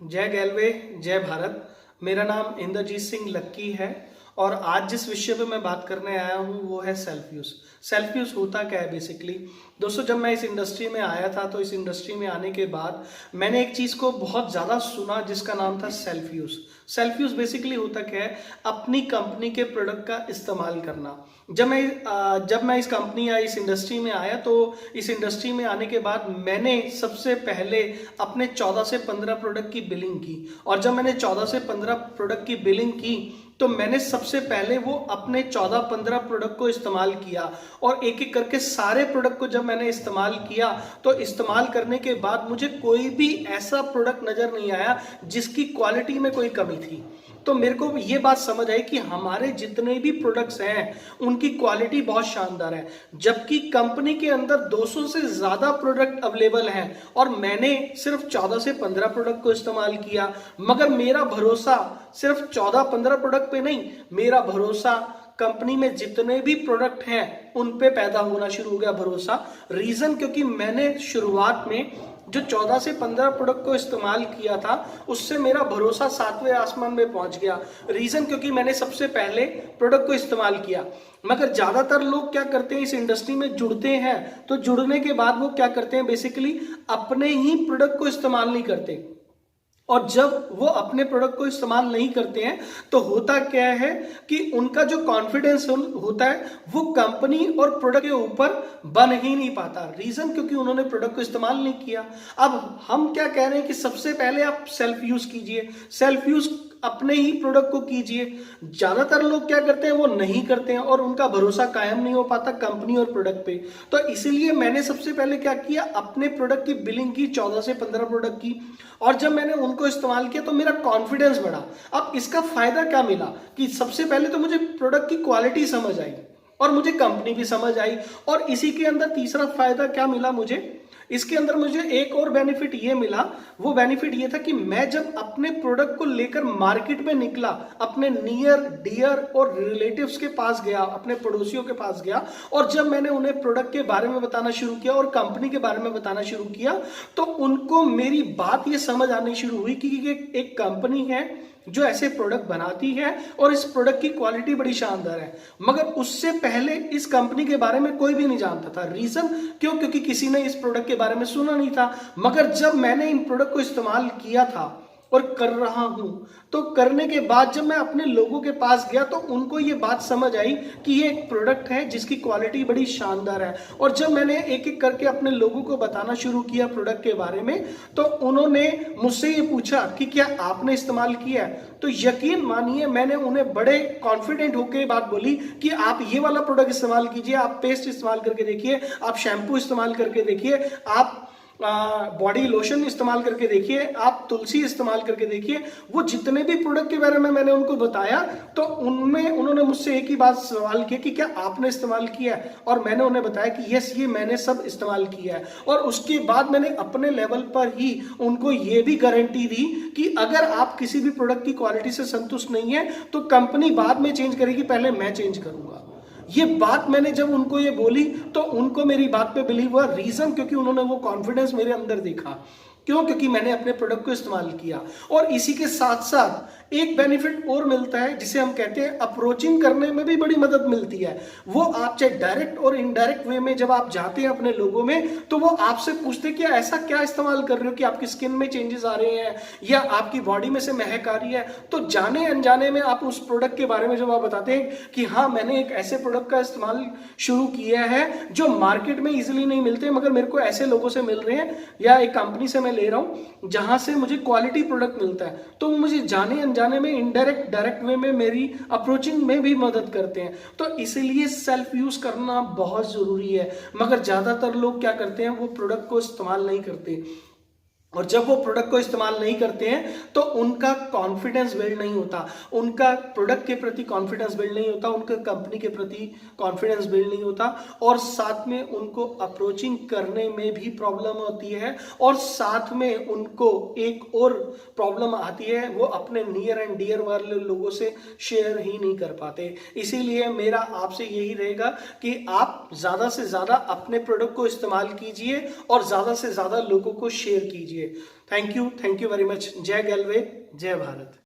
जय गैलवे, जय भारत। मेरा नाम इंद्रजीत सिंह लक्की है और आज जिस विषय पे मैं बात करने आया हूँ वो है सेल्फ यूज़। सेल्फ यूज़ होता क्या है बेसिकली? दोस्तों, जब मैं इस इंडस्ट्री में आया था तो इस इंडस्ट्री में आने के बाद मैंने एक चीज़ को बहुत ज़्यादा सुना जिसका नाम था self use. Self use basically होता क्या है? अपनी कंपनी के प्रोडक्ट का इस्तेमाल करना। जब मैं इस कंपनी या इस इंडस्ट्री में आया तो इस इंडस्ट्री में आने के बाद मैंने सबसे पहले अपने 14 से 15 प्रोडक्ट की बिलिंग की। और जब मैंने 14 से 15 प्रोडक्ट की बिलिंग की तो मैंने सबसे पहले वो अपने 14-15 प्रोडक्ट को इस्तेमाल किया और एक एक करके सारे प्रोडक्ट को जब मैंने इस्तेमाल किया तो इस्तेमाल करने के बाद मुझे कोई भी ऐसा प्रोडक्ट नजर नहीं आया जिसकी क्वालिटी में कोई कमी थी। तो मेरे को ये बात समझ आई कि हमारे जितने भी प्रोडक्ट्स हैं उनकी क्वालिटी बहुत शानदार है, जबकि कंपनी के अंदर 200 से ज्यादा प्रोडक्ट अवेलेबल हैं और मैंने सिर्फ 14 से 15 प्रोडक्ट को इस्तेमाल किया। मगर मेरा भरोसा सिर्फ 14-15 प्रोडक्ट पे नहीं, मेरा भरोसा कंपनी में जितने भी प्रोडक्ट हैं उन पे पैदा होना शुरू हो गया भरोसा। रीजन क्योंकि मैंने शुरुआत में जो 14 से 15 प्रोडक्ट को इस्तेमाल किया था उससे मेरा भरोसा 7वें आसमान में पहुंच गया। रीजन क्योंकि मैंने सबसे पहले प्रोडक्ट को इस्तेमाल किया। मगर ज्यादातर लोग क्या करते हैं, इस इंडस्ट्री में जुड़ते हैं तो जुड़ने के बाद वो क्या करते हैं, बेसिकली अपने ही प्रोडक्ट को इस्तेमाल नहीं करते। और जब वो अपने प्रोडक्ट को इस्तेमाल नहीं करते हैं तो होता क्या है कि उनका जो कॉन्फिडेंस होता है वो कंपनी और प्रोडक्ट के ऊपर बन ही नहीं पाता। रीजन क्योंकि उन्होंने प्रोडक्ट को इस्तेमाल नहीं किया। अब हम क्या कह रहे हैं कि सबसे पहले आप सेल्फ यूज कीजिए, सेल्फ यूज अपने ही प्रोडक्ट को कीजिए। ज्यादातर लोग क्या करते हैं, वो नहीं करते हैं और उनका भरोसा कायम नहीं हो पाता कंपनी और प्रोडक्ट पे। तो इसीलिए मैंने सबसे पहले क्या किया, अपने प्रोडक्ट की बिलिंग की 14 से 15 प्रोडक्ट की और जब मैंने उनको इस्तेमाल किया तो मेरा कॉन्फिडेंस बढ़ा। अब इसका फायदा क्या मिला कि सबसे पहले तो मुझे प्रोडक्ट की क्वालिटी समझ आई और मुझे कंपनी भी समझ आई। और इसी के अंदर तीसरा फायदा क्या मिला मुझे, इसके अंदर मुझे एक और बेनिफिट ये मिला। वो बेनिफिट ये था कि मैं जब अपने प्रोडक्ट को लेकर मार्केट में निकला, अपने नियर डियर और रिलेटिव्स के पास गया, अपने पड़ोसियों के पास गया और जब मैंने उन्हें प्रोडक्ट के बारे में बताना शुरू किया और कंपनी के बारे में बताना शुरू किया तो उनको मेरी बात ये समझ आनी शुरू हुई कि एक कंपनी है जो ऐसे प्रोडक्ट बनाती है और इस प्रोडक्ट की क्वालिटी बड़ी शानदार है। मगर उससे पहले इस कंपनी के बारे में कोई भी नहीं जानता था। रीजन क्यों? क्योंकि किसी ने इस प्रोडक्ट के बारे में सुना नहीं था। मगर जब मैंने इन प्रोडक्ट को इस्तेमाल किया था और कर रहा हूं तो करने के बाद जब मैं अपने लोगों के पास गया तो उनको ये बात समझ आई कि ये एक प्रोडक्ट है जिसकी क्वालिटी बड़ी शानदार है। और जब मैंने एक एक करके अपने लोगों को बताना शुरू किया प्रोडक्ट के बारे में तो उन्होंने मुझसे ये पूछा कि क्या आपने इस्तेमाल किया है? तो यकीन मानिए मैंने उन्हें बड़े कॉन्फिडेंट होकर बात बोली कि आप ये वाला प्रोडक्ट इस्तेमाल कीजिए, आप पेस्ट इस्तेमाल करके देखिए, आप शैम्पू इस्तेमाल करके देखिए, आप बॉडी लोशन इस्तेमाल करके देखिए, आप तुलसी इस्तेमाल करके देखिए। वो जितने भी प्रोडक्ट के बारे में मैंने उनको बताया तो उनमें उन्होंने मुझसे एक ही बात सवाल किया कि क्या आपने इस्तेमाल किया है? और मैंने उन्हें बताया कि यस, ये मैंने सब इस्तेमाल किया है। और उसके बाद मैंने अपने लेवल पर ही उनको ये भी गारंटी दी कि अगर आप किसी भी प्रोडक्ट की क्वालिटी से संतुष्ट नहीं है तो कंपनी बाद में चेंज करेगी, पहले मैं चेंज करूंगा। ये बात मैंने जब उनको ये बोली तो उनको मेरी बात पे बिलीव हुआ। रीजन क्योंकि उन्होंने वो कॉन्फिडेंस मेरे अंदर देखा। क्यों? क्योंकि मैंने अपने प्रोडक्ट को इस्तेमाल किया। और इसी के साथ साथ एक बेनिफिट और मिलता है जिसे हम कहते हैं अप्रोचिंग करने में भी बड़ी मदद मिलती है। वो आप चाहे डायरेक्ट और इनडायरेक्ट वे में जब आप जाते हैं अपने लोगों में तो वो आपसे पूछते हैं कि ऐसा क्या इस्तेमाल कर रहे हो कि आपकी स्किन में चेंजेस आ रहे हैं या आपकी बॉडी में से महक आ रही है। तो जाने अनजाने में आप उस प्रोडक्ट के बारे में जब आप बताते हैं कि हाँ, मैंने एक ऐसे प्रोडक्ट का इस्तेमाल शुरू किया है जो मार्केट में इजिली नहीं मिलते मगर मेरे को ऐसे लोगों से मिल रहे हैं या एक कंपनी से मैं ले रहा हूं जहां से मुझे क्वालिटी प्रोडक्ट मिलता है, तो मुझे जाने अनजाने में इनडायरेक्ट डायरेक्ट वे में मेरी अप्रोचिंग में भी मदद करते हैं। तो इसीलिए सेल्फ यूज करना बहुत जरूरी है। मगर ज्यादातर लोग क्या करते हैं, वो प्रोडक्ट को इस्तेमाल नहीं करते और जब वो प्रोडक्ट को इस्तेमाल नहीं करते हैं तो उनका कॉन्फिडेंस बिल्ड नहीं होता, उनका प्रोडक्ट के प्रति कॉन्फिडेंस बिल्ड नहीं होता, उनका कंपनी के प्रति कॉन्फिडेंस बिल्ड नहीं होता और साथ में उनको अप्रोचिंग करने में भी प्रॉब्लम होती है। और साथ में उनको एक और प्रॉब्लम आती है, वो अपने नियर एंड डियर वाले लोगों से शेयर ही नहीं कर पाते। इसीलिए मेरा आपसे यही रहेगा कि आप ज्यादा से ज्यादा अपने प्रोडक्ट को इस्तेमाल कीजिए और ज्यादा से ज्यादा लोगों को शेयर कीजिए। Thank you very much. जय गैलवे, जय भारत।